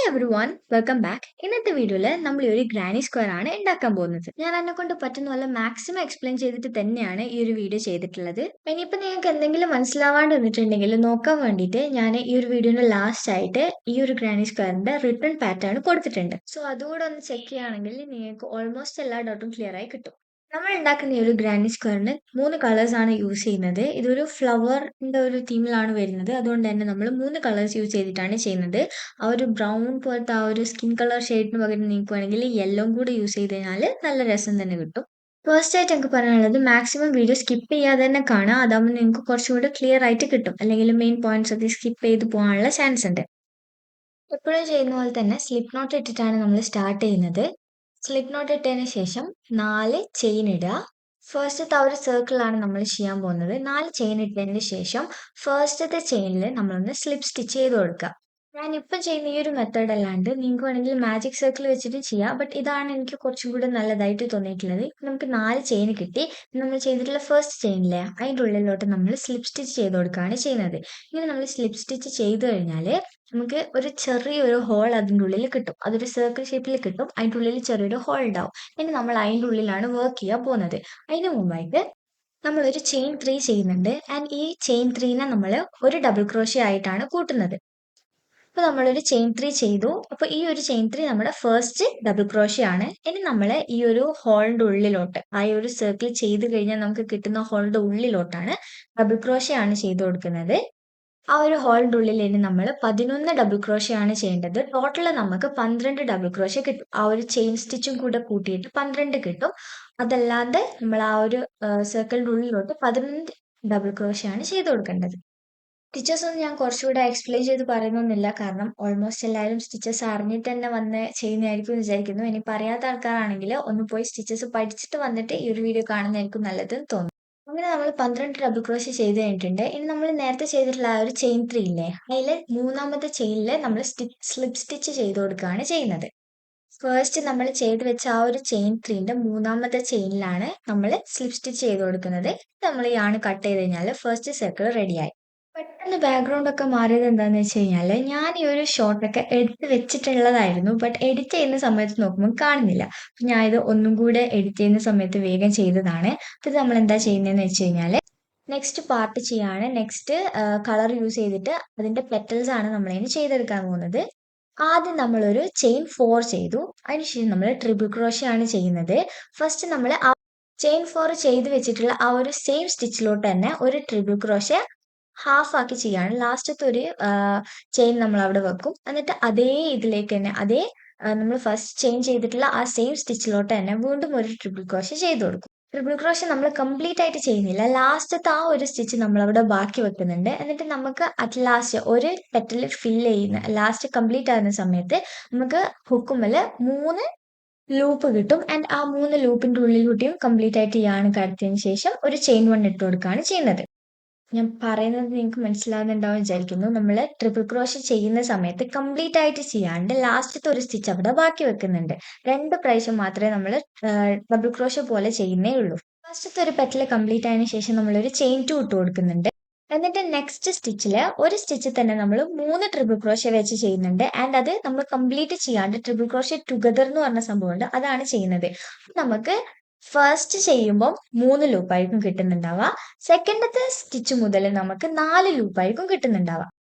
Everyone welcome back. ഇന്നത്തെ വീഡിയോയിൽ നമ്മൾ ഒരു ഗ്രാനി സ്ക്വയർ ആണ് ഉണ്ടാക്കാൻ പോകുന്നത്. ഞാൻ എന്നെ കൊണ്ട് പറ്റുന്ന പോലെ മാക്സിമം എക്സ്പ്ലെയിൻ ചെയ്തിട്ട് തന്നെയാണ് ഈ ഒരു വീഡിയോ ചെയ്തിട്ടുള്ളത്. ഇനിയിപ്പോൾ നിങ്ങൾക്ക് എന്തെങ്കിലും മനസ്സിലാവാണ്ട് വന്നിട്ടുണ്ടെങ്കിൽ നോക്കാൻ വേണ്ടിയിട്ട് ഞാൻ ഈ ഒരു വീഡിയോയുടെ ലാസ്റ്റ് ആയിട്ട് ഈ ഒരു ഗ്രാനി സ്ക്വയറിന്റെ റിട്ടേൺ പാറ്റേൺ കൊടുത്തിട്ടുണ്ട്. സോ അതുകൂടെ ഒന്ന് ചെക്ക് ചെയ്യുകയാണെങ്കിൽ നിങ്ങൾക്ക് ഓൾമോസ്റ്റ് എല്ലാ ഡൗട്ടും ക്ലിയർ ആയി കിട്ടും. നമ്മൾ ഉണ്ടാക്കുന്ന ഈ ഒരു ഗ്രാനി സ്ക്വയറിന് 3 കളേഴ്സ് ആണ് യൂസ് ചെയ്യുന്നത്. ഇതൊരു ഫ്ലവറിന്റെ ഒരു തീമിലാണ് വരുന്നത്. അതുകൊണ്ട് തന്നെ നമ്മൾ 3 കളേഴ്സ് യൂസ് ചെയ്തിട്ടാണ് ചെയ്യുന്നത്. ആ ഒരു ബ്രൗൺ പോലത്തെ ആ ഒരു സ്കിൻ കളർ ഷെയ്ഡിന് പകരം നിങ്ങൾക്ക് വേണമെങ്കിൽ യെല്ലോ കൂടി യൂസ് ചെയ്ത് കഴിഞ്ഞാൽ നല്ല രസം തന്നെ കിട്ടും. ഫസ്റ്റ് ആയിട്ട് എനിക്ക് പറയാനുള്ളത് മാക്സിമം വീഡിയോ സ്കിപ്പ് ചെയ്യാതെ തന്നെ കാണാം. അതാകുമ്പോൾ നിങ്ങൾക്ക് കുറച്ചുകൂടി ക്ലിയർ ആയിട്ട് കിട്ടും. അല്ലെങ്കിൽ മെയിൻ പോയിന്റ്സ് ഒക്കെ സ്കിപ്പ് ചെയ്ത് പോകാനുള്ള ചാൻസ് ഉണ്ട്. എപ്പോഴും ചെയ്യുന്ന പോലെ തന്നെ സ്ലിപ്പ് നോട്ട് ഇട്ടിട്ടാണ് നമ്മൾ സ്റ്റാർട്ട് ചെയ്യുന്നത്. സ്ലിപ്പ് നോട്ട് ഇട്ടതിന് ശേഷം 4 ചെയിൻ ഇടുക. ഫസ്റ്റത്തെ ആ ഒരു സർക്കിളാണ് നമ്മൾ ചെയ്യാൻ പോകുന്നത്. 4 ചെയിൻ ഇട്ടതിന് ശേഷം ഫസ്റ്റത്തെ ചെയിനിൽ നമ്മളൊന്ന് സ്ലിപ്പ് സ്റ്റിച്ച് ചെയ്ത് കൊടുക്കുക. ഞാനിപ്പം ചെയ്യുന്ന ഈ ഒരു മെത്തേഡ് അല്ലാണ്ട് നിങ്ങൾക്ക് വേണമെങ്കിൽ മാജിക് സർക്കിൾ വെച്ചിട്ട് ചെയ്യാം. ബട്ട് ഇതാണ് എനിക്ക് കുറച്ചും കൂടെ നല്ലതായിട്ട് തോന്നിയിട്ടുള്ളത്. നമുക്ക് 4 ചെയിൻ കിട്ടി. നമ്മൾ ചെയ്തിട്ടുള്ള ഫസ്റ്റ് ചെയിനില്ലേ അതിൻ്റെ ഉള്ളിലോട്ട് നമ്മൾ സ്ലിപ്പ് സ്റ്റിച്ച് ചെയ്ത് കൊടുക്കുകയാണ് ചെയ്യുന്നത്. ഇങ്ങനെ നമ്മൾ സ്ലിപ്പ് സ്റ്റിച്ച് ചെയ്ത് കഴിഞ്ഞാൽ നമുക്ക് ഒരു ചെറിയൊരു ഹോൾ അതിൻ്റെ ഉള്ളിൽ കിട്ടും. അതൊരു സർക്കിൾ ഷേപ്പിൽ കിട്ടും. അതിൻ്റെ ഉള്ളിൽ ചെറിയൊരു ഹോൾ ഉണ്ടാവും. ഇനി നമ്മൾ അതിൻ്റെ ഉള്ളിലാണ് വർക്ക് ചെയ്യാൻ പോകുന്നത്. അതിന് മുമ്പായിട്ട് നമ്മളൊരു ചെയിൻ 3 ചെയ്യുന്നുണ്ട്. ആൻഡ് ഈ ചെയിൻ 3നെ നമ്മൾ ഒരു ഡബിൾ ക്രോഷ്യ ആയിട്ടാണ് കൂട്ടുന്നത്. അപ്പോൾ നമ്മളൊരു ചെയിൻ 3 ചെയ്തു. അപ്പോൾ ഈ ഒരു ചെയിൻ 3 നമ്മുടെ ഫസ്റ്റ് ഡബിൾ ക്രോഷ്യ ആണ്. ഇനി നമ്മൾ ഈ ഒരു ഹോളിന്റെ ഉള്ളിലോട്ട് ആ ഒരു സർക്കിൾ ചെയ്ത് കഴിഞ്ഞാൽ നമുക്ക് കിട്ടുന്ന ഹോളിന്റെ ഉള്ളിലോട്ടാണ് ഡബിൾ ക്രോഷ്യ ആണ് ചെയ്ത് കൊടുക്കുന്നത്. ആ ഒരു ഹോളിന്റെ ഉള്ളിൽ ഇനി നമ്മൾ 11 ഡബിൾ ക്രോഷ്യ ആണ് ചെയ്യേണ്ടത്. ടോട്ടൽ നമുക്ക് 12 ഡബിൾ ക്രോഷ്യ കിട്ടും. ആ ഒരു ചെയിൻ സ്റ്റിച്ചും കൂടെ കൂട്ടിയിട്ട് 12 കിട്ടും. അതല്ലാതെ നമ്മൾ ആ ഒരു സർക്കിളിന്റെ ഉള്ളിലോട്ട് 11 ഡബിൾ ക്രോഷ്യ ആണ് ചെയ്ത് കൊടുക്കേണ്ടത്. സ്റ്റിച്ചസ് ഒന്നും ഞാൻ കുറച്ചുകൂടെ എക്സ്പ്ലെയിൻ ചെയ്ത് പറയുന്നൊന്നുമില്ല. കാരണം ഓൾമോസ്റ്റ് എല്ലാവരും സ്റ്റിച്ചസ് അറിഞ്ഞിട്ട് തന്നെ വന്ന് ചെയ്യുന്നതായിരിക്കും എന്ന് വിചാരിക്കുന്നു. ഇനി പറയാത്ത ആൾക്കാരാണെങ്കിൽ ഒന്ന് പോയി സ്റ്റിച്ചസ് പഠിച്ചിട്ട് വന്നിട്ട് ഈ ഒരു വീഡിയോ കാണുന്നതായിരിക്കും നല്ലതെന്ന് തോന്നുന്നു. അങ്ങനെ നമ്മൾ 12 ഡബിൾ ക്രോഷ്യ ചെയ്ത് കഴിഞ്ഞിട്ടുണ്ട്. ഇനി നമ്മൾ നേരത്തെ ചെയ്തിട്ടുള്ള ആ ഒരു ചെയിൻ 3 ഇല്ലേ അതിൽ മൂന്നാമത്തെ ചെയിനിൽ നമ്മൾ സ്ലിപ്പ് സ്റ്റിച്ച് ചെയ്ത് കൊടുക്കുകയാണ് ചെയ്യുന്നത്. ഫസ്റ്റ് നമ്മൾ ചെയ്ത് വെച്ച ആ ഒരു ചെയിൻ 3ന്റെ മൂന്നാമത്തെ ചെയിനിലാണ് നമ്മൾ സ്ലിപ്പ് സ്റ്റിച്ച് ചെയ്ത് കൊടുക്കുന്നത്. നമ്മൾ ഈ ആണ് കട്ട് ചെയ്ത് കഴിഞ്ഞാൽ ഫസ്റ്റ് സർക്കിൾ റെഡിയായി. പെട്ടെന്ന് ബാക്ക്ഗ്രൗണ്ട് ഒക്കെ മാറിയത് എന്താന്ന് വെച്ച് കഴിഞ്ഞാല് ഞാൻ ഈ ഒരു ഷോട്ടൊക്കെ എടുത്ത് വെച്ചിട്ടുള്ളതായിരുന്നു. ബട്ട് എഡിറ്റ് ചെയ്യുന്ന സമയത്ത് നോക്കുമ്പോൾ കാണുന്നില്ല. അപ്പൊ ഞാൻ ഇത് ഒന്നും കൂടെ എഡിറ്റ് ചെയ്യുന്ന സമയത്ത് വേഗം ചെയ്തതാണ്. അപ്പൊ ഇത് നമ്മൾ എന്താ ചെയ്യുന്നതെന്ന് വെച്ച് കഴിഞ്ഞാല് നെക്സ്റ്റ് പാർട്ട് ചെയ്യാണ്. നെക്സ്റ്റ് കളർ യൂസ് ചെയ്തിട്ട് അതിന്റെ പെറ്റൽസ് ആണ് നമ്മൾ ഇനി ചെയ്തെടുക്കാൻ പോകുന്നത്. ആദ്യം നമ്മളൊരു ചെയിൻ 4 ചെയ്തു. അതിനുശേഷം നമ്മൾ ട്രിപ്പിൾ ക്രോഷ്യ ആണ് ചെയ്യുന്നത്. ഫസ്റ്റ് നമ്മൾ ആ ചെയിൻ 4 ചെയ്ത് വെച്ചിട്ടുള്ള ആ ഒരു സെയിം സ്റ്റിച്ചിലോട്ട് തന്നെ ഒരു ട്രിപ്പിൾ ക്രോഷ്യ ഹാഫ് ആക്കി ചെയ്യാണ്. ലാസ്റ്റത്തെ ഒരു ചെയിൻ നമ്മൾ അവിടെ വെക്കും. എന്നിട്ട് അതേ ഇതിലേക്ക് തന്നെ അതേ നമ്മൾ ഫസ്റ്റ് ചെയിൻ ചെയ്തിട്ടുള്ള ആ സെയിം സ്റ്റിച്ചിലോട്ട് തന്നെ വീണ്ടും ഒരു ട്രിപ്പിൾ ക്രോഷ്യ ചെയ്ത് കൊടുക്കും. ട്രിപ്പിൾ ക്രോഷ്യ നമ്മൾ കംപ്ലീറ്റ് ആയിട്ട് ചെയ്യുന്നില്ല. ലാസ്റ്റത്തെ ആ ഒരു സ്റ്റിച്ച് നമ്മൾ അവിടെ ബാക്കി വെക്കുന്നുണ്ട്. എന്നിട്ട് നമുക്ക് അറ്റ് ലാസ്റ്റ് ഒരു പെറ്റൽ ഫില്ല് ചെയ്യുന്ന ലാസ്റ്റ് കംപ്ലീറ്റ് ആകുന്ന സമയത്ത് നമുക്ക് ഹുക്കുമ്മൽ 3 ലൂപ്പ് കിട്ടും. ആൻഡ് ആ 3 ലൂപ്പിന്റെ ഉള്ളിലൂടെയും കംപ്ലീറ്റ് ആയിട്ട് യാണ് കടത്തിയതിന് ശേഷം ഒരു ചെയിൻ 1 ഇട്ട് കൊടുക്കുകയാണ് ചെയ്യുന്നത്. ഞാൻ പറയുന്നത് നിങ്ങൾക്ക് മനസ്സിലാവുന്നുണ്ടാവും വിചാരിക്കുന്നു. നമ്മൾ ട്രിപ്പിൾ ക്രോഷ്യ ചെയ്യുന്ന സമയത്ത് കംപ്ലീറ്റ് ആയിട്ട് ചെയ്യാണ്ട് ലാസ്റ്റത്തെ ഒരു സ്റ്റിച്ച് അവിടെ ബാക്കി വെക്കുന്നുണ്ട്. 2 പ്രാവശ്യം മാത്രമേ നമ്മൾ ഡബിൾ ക്രോഷ്യ പോലെ ചെയ്യുന്നേ ഉള്ളൂ. ഫസ്റ്റത്തെ ഒരു പെറ്റൽ കംപ്ലീറ്റ് ആയതിനു ശേഷം നമ്മളൊരു ചെയിൻ 2 ഇട്ട് കൊടുക്കുന്നുണ്ട്. എന്നിട്ട് നെക്സ്റ്റ് സ്റ്റിച്ചിൽ ഒരു സ്റ്റിച്ച് തന്നെ നമ്മൾ 3 ട്രിപ്പിൾ ക്രോഷ്യ വെച്ച് ചെയ്യുന്നുണ്ട്. ആൻഡ് അത് നമ്മൾ കംപ്ലീറ്റ് ചെയ്യാണ്ട് ട്രിപ്പിൾ ക്രോഷ്യ ടുഗദർ എന്ന് പറഞ്ഞ സംഭവമുണ്ട്, അതാണ് ചെയ്യുന്നത്. നമുക്ക് ഫസ്റ്റ് ചെയ്യുമ്പോൾ 3 ലൂപ്പായിരിക്കും കിട്ടുന്നുണ്ടാവുക. സെക്കൻഡത്തെ സ്റ്റിച്ച് മുതൽ നമുക്ക് 4 ലൂപ്പായിരിക്കും കിട്ടുന്നുണ്ടാവുക.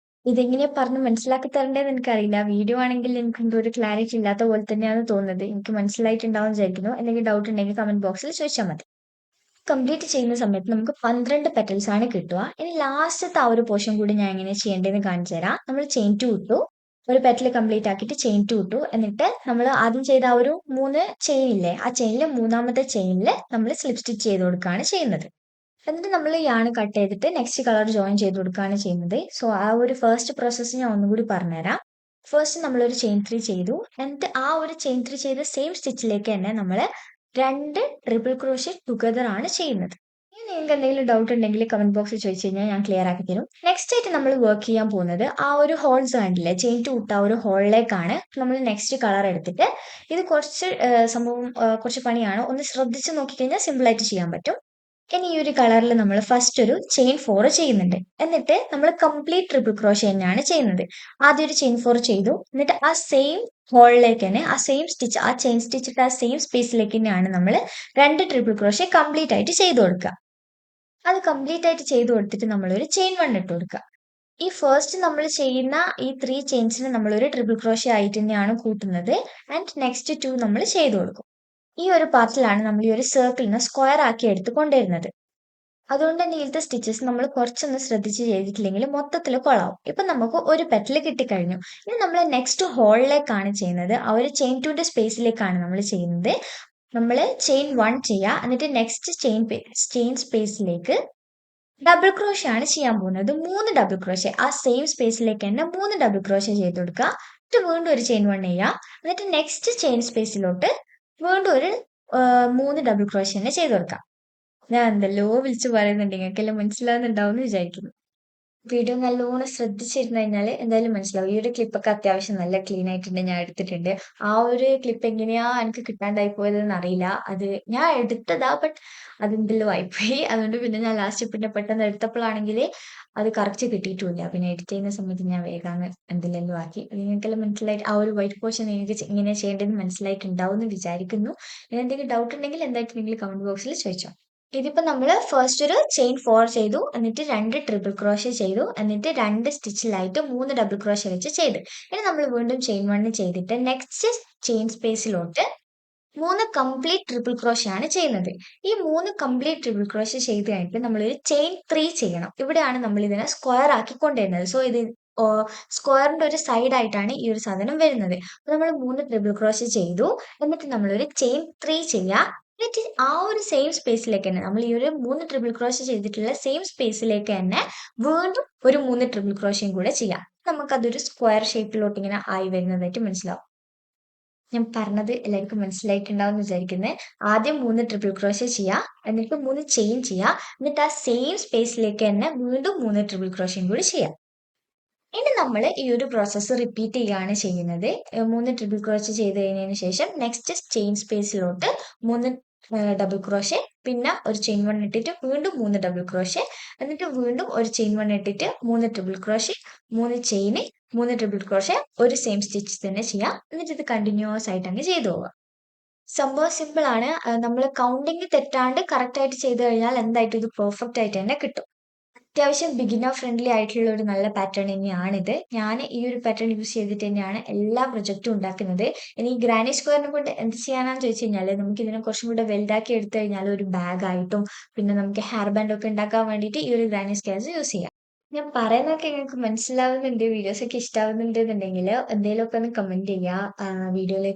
ഇതെങ്ങനെയാ പറഞ്ഞ് മനസ്സിലാക്കി തരേണ്ടതെന്ന് എനിക്കറിയില്ല. വീഡിയോ ആണെങ്കിൽ എനിക്ക് എന്തോ ഒരു ക്ലാരിറ്റി ഇല്ലാത്ത പോലെ തന്നെയാണ് തോന്നുന്നത്. എനിക്ക് മനസ്സിലായിട്ടുണ്ടാവും വിചാരിക്കുന്നു. എന്തെങ്കിലും ഡൗട്ട് ഉണ്ടെങ്കിൽ കമന്റ് ബോക്സിൽ ചോദിച്ചാൽ മതി. കംപ്ലീറ്റ് ചെയ്യുന്ന സമയത്ത് നമുക്ക് 12 പെറ്റൽസ് ആണ് കിട്ടുക. ഇനി ലാസ്റ്റത്തെ ആ ഒരു പോർഷൻ കൂടി ഞാൻ എങ്ങനെ ചെയ്യേണ്ടതെന്ന് കാണിച്ചു തരാം. നമ്മൾ ചെയിൻ 2 ഇട്ടു, ഒരു പെറ്റൽ കംപ്ലീറ്റ് ആക്കിയിട്ട് ചെയിൻ 2 ഇട്ടു. എന്നിട്ട് നമ്മൾ ആദ്യം ചെയ്ത ആ ഒരു 3 ചെയിൻ ഇല്ലേ ആ ചെയിനിൽ മൂന്നാമത്തെ ചെയിനിൽ നമ്മൾ സ്ലിപ്പ് സ്റ്റിച്ച് ചെയ്ത് കൊടുക്കുകയാണ് ചെയ്യുന്നത്. എന്നിട്ട് നമ്മൾ യാണ് കട്ട് ചെയ്തിട്ട് നെക്സ്റ്റ് കളർ ജോയിൻ ചെയ്ത് കൊടുക്കുകയാണ് ചെയ്യുന്നത്. സോ ആ ഒരു ഫസ്റ്റ് പ്രോസസ്സ് ഞാൻ ഒന്നുകൂടി പറഞ്ഞുതരാം. ഫസ്റ്റ് നമ്മളൊരു ചെയിൻ 3 ചെയ്തു. എന്നിട്ട് ആ ഒരു ചെയിൻ 3 ചെയ്ത സെയിം സ്റ്റിച്ചിലേക്ക് തന്നെ നമ്മൾ 2 ട്രിപ്പിൾ ക്രോഷ്യ ടുഗദർ ആണ് ചെയ്യുന്നത്. ഇനി നിങ്ങൾക്ക് എന്തെങ്കിലും ഡൗട്ട് ഉണ്ടെങ്കിൽ കമന്റ് ബോക്സിൽ ചോദിച്ചു കഴിഞ്ഞാൽ ഞാൻ ക്ലിയർ ആക്കി തരും. നെക്സ്റ്റ് ആയിട്ട് നമ്മൾ വർക്ക് ചെയ്യാൻ പോകുന്നത് ആ ഒരു ഹോൾസ് കണ്ടില്ലേ, ചെയിൻ 2 ഇട്ട ആ ഒരു ഹോളിലേക്കാണ് നമ്മൾ നെക്സ്റ്റ് കളർ എടുത്തിട്ട് ഇത് കുറച്ച് സംഭവം കുറച്ച് പണിയാണ്. ഒന്ന് ശ്രദ്ധിച്ച് നോക്കിക്കഴിഞ്ഞാൽ സിമ്പിൾ ആയിട്ട് ചെയ്യാൻ പറ്റും. ഇനി ഈ ഒരു കളറിൽ നമ്മൾ ഫസ്റ്റ് ഒരു ചെയിൻ 4 ചെയ്യുന്നുണ്ട്. എന്നിട്ട് നമ്മൾ കംപ്ലീറ്റ് ട്രിപ്പിൾ ക്രോഷ്യ തന്നെയാണ് ചെയ്യുന്നത്. ആദ്യം ഒരു ചെയിൻ 4 ചെയ്തു. എന്നിട്ട് ആ സെയിം ഹോളിലേക്ക് തന്നെ ആ സെയിം സ്റ്റിച്ച്, ആ ചെയിൻ സ്റ്റിച്ചിട്ട് ആ സെയിം സ്പേസിലേക്ക് തന്നെയാണ് നമ്മൾ 2 ട്രിപ്പിൾ ക്രോഷ്യ കംപ്ലീറ്റ് ആയിട്ട് ചെയ്തു കൊടുക്കുക. അത് കംപ്ലീറ്റ് ആയിട്ട് ചെയ്തു കൊടുത്തിട്ട് നമ്മൾ ഒരു ചെയിൻ 1 ഇട്ട് കൊടുക്കുക. ഈ ഫസ്റ്റ് നമ്മൾ ചെയ്യുന്ന ഈ 3 ചെയിൻസിന് നമ്മൾ ഒരു ട്രിപ്പിൾ ക്രോഷ്യ ആയിട്ട് തന്നെയാണ് കൂട്ടുന്നത്. ആൻഡ് നെക്സ്റ്റ് 2 നമ്മൾ ചെയ്തു കൊടുക്കും. ഈ ഒരു പാർട്ടിലാണ് നമ്മൾ ഈ ഒരു സർക്കിളിനെ സ്ക്വയർ ആക്കി എടുത്ത് കൊണ്ടുവരുന്നത്. അതുകൊണ്ട് തന്നെ ഇതിലത്തെ സ്റ്റിച്ചസ് നമ്മൾ കുറച്ചൊന്ന് ശ്രദ്ധിച്ച് ചെയ്തിട്ടില്ലെങ്കിൽ മൊത്തത്തിൽ കൊളാവും. ഇപ്പൊ നമുക്ക് ഒരു പെറ്റൽ കിട്ടിക്കഴിഞ്ഞു. ഇനി നമ്മൾ നെക്സ്റ്റ് ഹോളിലേക്കാണ് ചെയ്യുന്നത്. ആ ഒരു ചെയിൻ 2ന്റെ സ്പേസിലേക്കാണ് നമ്മൾ ചെയ്യുന്നത്. നമ്മൾ ചെയിൻ 1 ചെയ്യുക. എന്നിട്ട് നെക്സ്റ്റ് ചെയിൻ സ്പേസിലേക്ക് ഡബിൾ ക്രോഷ്യ ആണ് ചെയ്യാൻ പോകുന്നത്. 3 ഡബിൾ ക്രോഷ്യ ആ സെയിം സ്പേസിലേക്ക് തന്നെ 3 ഡബിൾ ക്രോഷ്യ ചെയ്ത് കൊടുക്കുക. എന്നിട്ട് വീണ്ടും ഒരു ചെയിൻ 1 ചെയ്യുക. എന്നിട്ട് നെക്സ്റ്റ് ചെയിൻ സ്പേസിലോട്ട് വീണ്ടും ഒരു 3 ഡബിൾ ക്രോഷ്യ തന്നെ ചെയ്ത് കൊടുക്കാം. ഞാൻ എന്തെല്ലോ വിളിച്ചു പറയുന്നുണ്ട്, നിങ്ങൾക്കെല്ലാം മനസ്സിലാവുന്നുണ്ടാവും എന്ന് വിചാരിക്കുന്നു. വീഡിയോ നല്ലോണം ശ്രദ്ധിച്ചിരുന്നു കഴിഞ്ഞാൽ എന്തായാലും മനസ്സിലാവും. ഈ ഒരു ക്ലിപ്പൊക്കെ അത്യാവശ്യം നല്ല ക്ലീൻ ആയിട്ടുണ്ട്, ഞാൻ എടുത്തിട്ടുണ്ട്. ആ ഒരു ക്ലിപ്പ് എങ്ങനെയാ എനിക്ക് കിട്ടാണ്ടായി പോയതെന്ന് അറിയില്ല. അത് ഞാൻ എടുത്തതാ, ബട്ട് അതെന്തെല്ലോ ആയിപ്പോയി. അതുകൊണ്ട് പിന്നെ ഞാൻ ലാസ്റ്റ് പിന്നെ പെട്ടെന്ന് എടുത്തപ്പോഴാണെങ്കിൽ അത് കറക്റ്റ് കിട്ടിയിട്ടുമില്ല. പിന്നെ എഡിറ്റ് ചെയ്യുന്ന സമയത്ത് ഞാൻ വേഗം എന്തെല്ലാം ആക്കി. നിങ്ങൾക്കെല്ലാം മനസ്സിലായിട്ട് ആ ഒരു വൈറ്റ് പോർഷൻ നിങ്ങൾക്ക് ഇങ്ങനെ ചെയ്യേണ്ടതെന്ന് മനസ്സിലായിട്ടുണ്ടാവും എന്ന് വിചാരിക്കുന്നു. ഇനി എന്തെങ്കിലും ഡൗട്ട് ഉണ്ടെങ്കിൽ എന്തായിട്ട് നിങ്ങൾ കമന്റ് ബോക്സിൽ ചോദിച്ചോ. ഇതിപ്പോ നമ്മൾ ഫസ്റ്റ് ഒരു ചെയിൻ 4 ചെയ്തു. എന്നിട്ട് 2 ട്രിപ്പിൾ ക്രോഷ്യ ചെയ്തു. എന്നിട്ട് 2 സ്റ്റിച്ചിലായിട്ട് 3 ഡബിൾ ക്രോഷ്യ വെച്ച് ചെയ്ത്. ഇനി നമ്മൾ വീണ്ടും ചെയിൻ 1 ചെയ്തിട്ട് നെക്സ്റ്റ് ചെയിൻ സ്പേസിലോട്ട് 3 കംപ്ലീറ്റ് ട്രിപ്പിൾ ക്രോഷ്യ ആണ് ചെയ്യുന്നത്. ഈ 3 കംപ്ലീറ്റ് ട്രിപ്പിൾ ക്രോഷ്യ ചെയ്ത് കഴിഞ്ഞിട്ട് നമ്മളൊരു ചെയിൻ 3 ചെയ്യണം. ഇവിടെയാണ് നമ്മൾ ഇതിനെ സ്ക്വയർ ആക്കി കൊണ്ടുവരുന്നത്. സോ ഇത് സ്ക്വയറിന്റെ ഒരു സൈഡ് ആയിട്ടാണ് ഈ ഒരു സാധനം വരുന്നത്. അപ്പൊ നമ്മൾ 3 ട്രിപ്പിൾ ക്രോഷ്യ ചെയ്തു. എന്നിട്ട് നമ്മളൊരു ചെയിൻ 3 ചെയ്യുക. എന്നിട്ട് ആ ഒരു സെയിം സ്പേസിലേക്ക് തന്നെ നമ്മൾ ഈ ഒരു 3 ട്രിപ്പിൾ ക്രോഷ്യ ചെയ്തിട്ടുള്ള സെയിം സ്പേസിലേക്ക് തന്നെ വീണ്ടും ഒരു 3 ട്രിപ്പിൾ ക്രോഷ്യയും കൂടെ ചെയ്യാം. നമുക്കതൊരു സ്ക്വയർ ഷേപ്പിലോട്ട് ഇങ്ങനെ ആയി വരുന്നതായിട്ട് മനസ്സിലാവും. ഞാൻ പറഞ്ഞത് എല്ലാവർക്കും മനസ്സിലായിട്ടുണ്ടാവും എന്ന് വിചാരിക്കുന്നത്. ആദ്യം 3 ട്രിപ്പിൾ ക്രോഷ്യ ചെയ്യുക. എന്നിട്ട് 3 ചെയിൻ ചെയ്യുക. എന്നിട്ട് ആ സെയിം സ്പേസിലേക്ക് തന്നെ വീണ്ടും 3 ട്രിപ്പിൾ ക്രോഷ്യയും കൂടി ചെയ്യാം. ഇനി നമ്മൾ ഈ ഒരു പ്രോസസ്സ് റിപ്പീറ്റ് ചെയ്യുകയാണ് ചെയ്യുന്നത്. 3 ട്രിപ്പിൾ ക്രോഷ്യ ചെയ്ത് കഴിഞ്ഞതിന് ശേഷം നെക്സ്റ്റ് ചെയിൻ സ്പേസിലോട്ട് 3 ഡബിൾ ക്രോഷ്യ, പിന്നെ ഒരു ചെയിൻ 1 ഇട്ടിട്ട് വീണ്ടും 3 ഡബിൾ ക്രോഷ്യ, എന്നിട്ട് വീണ്ടും ഒരു ചെയിൻ 1 ഇട്ടിട്ട് 3 ട്രിപ്പിൾ ക്രോഷ്യ, 3 ചെയിന്, 3 ട്രിപ്പിൾ ക്രോഷ്യ, ഒരു സെയിം സ്റ്റിച്ച് തന്നെ ചെയ്യാം. എന്നിട്ട് ഇത് കണ്ടിന്യൂസ് ആയിട്ട് അങ്ങ് ചെയ്തു പോവുക. സംഭവം സിമ്പിൾ ആണ്. നമ്മൾ കൗണ്ടിങ് തെറ്റാണ്ട് കറക്റ്റ് ആയിട്ട് ചെയ്ത് കഴിഞ്ഞാൽ എന്തായിട്ടും ഇത് പെർഫെക്റ്റ് ആയിട്ട് തന്നെ കിട്ടും. അത്യാവശ്യം ബിഗിനർ ഫ്രണ്ട്ലി ആയിട്ടുള്ള ഒരു നല്ല പാറ്റേൺ തന്നെയാണിത്. ഞാൻ ഈ ഒരു പാറ്റേൺ യൂസ് ചെയ്തിട്ട് തന്നെയാണ് എല്ലാ പ്രൊജക്റ്റും ഉണ്ടാക്കുന്നത്. ഇനി ഈ ഗ്രാനി സ്ക്വയറിനെ കൊണ്ട് എന്ത് ചെയ്യാനാന്ന് ചോദിച്ചു കഴിഞ്ഞാൽ നമുക്ക് ഇതിനെ കുറച്ചും കൂടെ വലുതാക്കി എടുത്തു കഴിഞ്ഞാൽ ഒരു ബാഗ് ആയിട്ടും പിന്നെ നമുക്ക് ഹെയർ ബാൻഡ് ഒക്കെ ഉണ്ടാക്കാൻ വേണ്ടിയിട്ട് ഈ ഒരു ഗ്രാനി സ്ക്വയർസ് യൂസ് ചെയ്യാം. ഞാൻ പറയുന്നതൊക്കെ നിങ്ങൾക്ക് മനസ്സിലാവുന്നുണ്ട്, വീഡിയോസ് ഒക്കെ ഇഷ്ടാവുന്നുണ്ട് എന്നുണ്ടെങ്കിൽ എന്തെങ്കിലുമൊക്കെ ഒന്ന് കമന്റ് ചെയ്യുക. വീഡിയോയിലെ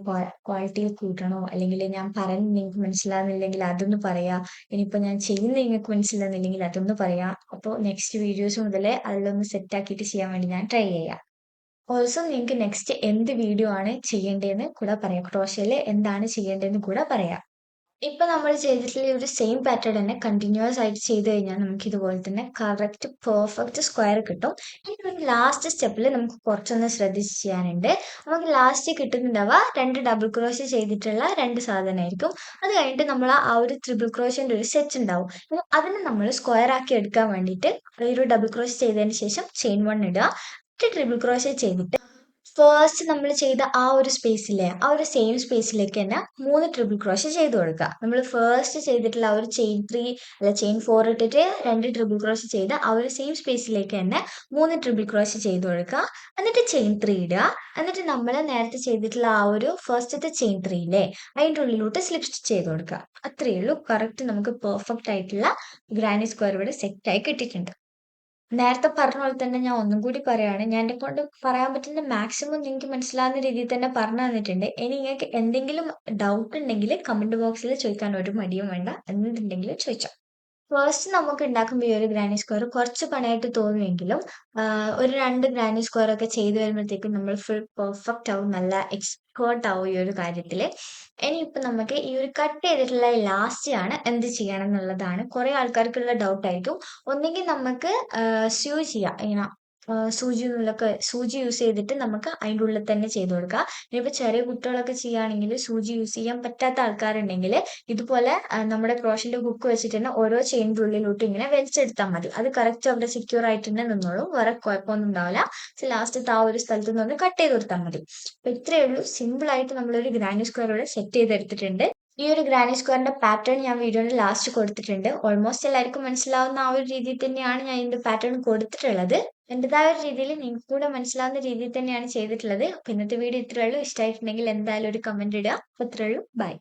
ക്വാളിറ്റി കൂട്ടണോ, അല്ലെങ്കിൽ ഞാൻ പറയുന്നത് നിങ്ങൾക്ക് മനസ്സിലാവുന്നില്ലെങ്കിൽ അതൊന്ന് പറയാ. ഇനിയിപ്പോ ഞാൻ ചെയ്യുന്നത് നിങ്ങൾക്ക് മനസ്സിലാവുന്നില്ലെങ്കിൽ അതൊന്ന് പറയാ. അപ്പോൾ നെക്സ്റ്റ് വീഡിയോസ് മുതൽ അതിലൊന്ന് സെറ്റ് ആക്കിയിട്ട് ചെയ്യാൻ വേണ്ടി ഞാൻ ട്രൈ ചെയ്യാം. ഓൾസോ നിങ്ങൾക്ക് നെക്സ്റ്റ് എന്ത് വീഡിയോ ആണ് ചെയ്യേണ്ടതെന്ന് കൂടെ പറയാം. ക്രോഷ്യയിൽ എന്താണ് ചെയ്യേണ്ടതെന്ന് കൂടെ പറയാം. ഇപ്പൊ നമ്മൾ ചെയ്തിട്ടുള്ള ഈ ഒരു സെയിം പാറ്റേൺ തന്നെ കണ്ടിന്യൂസ് ആയിട്ട് ചെയ്ത് കഴിഞ്ഞാൽ നമുക്ക് ഇതുപോലെ തന്നെ കറക്റ്റ് പെർഫെക്റ്റ് സ്ക്വയർ കിട്ടും. ഇനി ലാസ്റ്റ് സ്റ്റെപ്പിൽ നമുക്ക് കുറച്ചൊന്ന് ശ്രദ്ധിച്ച് ചെയ്യാനുണ്ട്. നമുക്ക് ലാസ്റ്റ് കിട്ടുന്നുണ്ടാവുക 2 ഡബിൾ ക്രോഷ്യ ചെയ്തിട്ടുള്ള 2 സാധനമായിരിക്കും. അത് കഴിഞ്ഞിട്ട് നമ്മൾ ആ ഒരു ട്രിപ്പിൾ ക്രോഷ്യന്റെ ഒരു സെറ്റ് ഉണ്ടാവും. അതിനെ നമ്മൾ സ്ക്വയർ ആക്കി എടുക്കാൻ വേണ്ടിയിട്ട് ഒരു ഡബിൾ ക്രോഷ്യ ചെയ്തതിന് ശേഷം ചെയിൻ 1 ഇടുക. ട്രിപ്പിൾ ക്രോഷ്യ ചെയ്തിട്ട് ഫസ്റ്റ് നമ്മൾ ചെയ്ത ആ ഒരു സ്പേസിലെ ആ ഒരു സെയിം സ്പേസിലേക്ക് തന്നെ 3 ട്രിപ്പിൾ ക്രോഷ്യ ചെയ്ത് കൊടുക്കുക. നമ്മൾ ഫസ്റ്റ് ചെയ്തിട്ടുള്ള ആ ഒരു ചെയിൻ 3 അല്ല ചെയിൻ 4 ഇട്ടിട്ട് 2 ട്രിപ്പിൾ ക്രോഷ്യ ചെയ്ത് ആ ഒരു സെയിം സ്പേസിലേക്ക് തന്നെ 3 ട്രിപ്പിൾ ക്രോഷ്യ ചെയ്ത് കൊടുക്കുക. എന്നിട്ട് ചെയിൻ 3 ഇടുക. എന്നിട്ട് നമ്മൾ നേരത്തെ ചെയ്തിട്ടുള്ള ആ ഒരു ഫസ്റ്റത്തെ ചെയിൻ 3 ഇല്ലേ അതിൻ്റെ ഉള്ളിലോട്ട് സ്ലിപ്പ് സ്റ്റിച്ച് ചെയ്ത് കൊടുക്കുക. അത്രയേ ഉള്ളൂ. കറക്റ്റ് നമുക്ക് പെർഫെക്റ്റ് ആയിട്ടുള്ള ഗ്രാനി സ്ക്വയർ ഇവിടെ സെറ്റ് ആയി കിട്ടിയിട്ടുണ്ട്. നേരത്തെ പറഞ്ഞ പോലെ തന്നെ ഞാൻ ഒന്നും കൂടി പറയാണ്. ഞാൻ എന്നെക്കൊണ്ട് പറയാൻ പറ്റുന്ന മാക്സിമം നിങ്ങൾക്ക് മനസ്സിലാവുന്ന രീതിയിൽ തന്നെ പറഞ്ഞു തന്നിട്ടുണ്ട്. ഇനി നിങ്ങൾക്ക് എന്തെങ്കിലും ഡൗട്ട് ഉണ്ടെങ്കിൽ കമന്റ് ബോക്സിൽ ചോദിക്കാൻ ഒരു മടിയും വേണ്ട. എന്തുണ്ടെങ്കിലും ചോദിച്ചോ. ഫസ്റ്റ് നമുക്ക് ഉണ്ടാക്കുമ്പോൾ ഈ ഒരു ഗ്രാനി സ്ക്വയർ കുറച്ച് പണിയായിട്ട് തോന്നുമെങ്കിലും ഒരു 2 ഗ്രാനി സ്ക്വയർ ഒക്കെ ചെയ്ത് വരുമ്പോഴത്തേക്കും നമ്മൾ ഫുൾ പെർഫെക്റ്റ് ആവും, നല്ല എക്സ്പേർട്ട് ആവും ഈ ഒരു കാര്യത്തിൽ. ഇനിയിപ്പോൾ നമുക്ക് ഈ ഒരു കട്ട് ചെയ്തിട്ടുള്ള ലാസ്റ്റ് ആണ് എന്ത് ചെയ്യണം എന്നുള്ളതാണ് കുറേ ആൾക്കാർക്കുള്ള ഡൗട്ട് ആയിരിക്കും. ഒന്നെങ്കിൽ നമുക്ക് സ്യൂ ചെയ്യാം, ഇങ്ങനെ സൂചി യൂസ് ചെയ്തിട്ട് നമുക്ക് അതിൻ്റെ ഉള്ളിൽ തന്നെ ചെയ്ത് കൊടുക്കാം. ഇനിയിപ്പോൾ ചെറിയ കുട്ടികളൊക്കെ ചെയ്യുകയാണെങ്കിൽ സൂചി യൂസ് ചെയ്യാൻ പറ്റാത്ത ആൾക്കാരുണ്ടെങ്കിൽ ഇതുപോലെ നമ്മുടെ ക്രോഷൻ്റെ ഹുക്ക് വെച്ചിട്ട് തന്നെ ഓരോ ചെയിൻ്റെ ഉള്ളിലോട്ട് ഇങ്ങനെ വലിച്ചെടുത്താൽ മതി. അത് കറക്റ്റ് അവിടെ സെക്യൂർ ആയിട്ട് തന്നെ നിന്നോളും, വേറെ കുഴപ്പമൊന്നും ഉണ്ടാവില്ല. ലാസ്റ്റ് ആ ഒരു സ്ഥലത്ത് നിന്ന് ഒന്ന് കട്ട് ചെയ്ത് കൊടുത്താൽ മതി. അപ്പൊ ഇത്രയേ ഉള്ളൂ, സിമ്പിൾ ആയിട്ട് നമ്മളൊരു ഗ്രാനി സ്ക്വയർ ഇവിടെ സെറ്റ് ചെയ്തെടുത്തിട്ടുണ്ട്. ഈ ഒരു ഗ്രാനി സ്ക്വയറിന്റെ പാറ്റേൺ ഞാൻ വീഡിയോയുടെ ലാസ്റ്റ് കൊടുത്തിട്ടുണ്ട്. ഓൾമോസ്റ്റ് എല്ലാവർക്കും മനസ്സിലാവുന്ന ആ ഒരു രീതിയിൽ തന്നെയാണ് ഞാൻ ഇതിന്റെ പാറ്റേൺ കൊടുത്തിട്ടുള്ളത്. എന്റേതായ ഒരു രീതിയിൽ നിങ്ങൾക്ക് കൂടെ മനസ്സിലാവുന്ന രീതിയിൽ തന്നെയാണ് ചെയ്തിട്ടുള്ളത്. അപ്പൊ ഇന്നത്തെ വീഡിയോ ഇത്രയേ ഉള്ളൂ. ഇഷ്ടമായിട്ടുണ്ടെങ്കിൽ എന്തായാലും ഒരു കമന്റ് ഇടുക. അപ്പൊ ഇത്രയേ ഉള്ളൂ. ബൈ.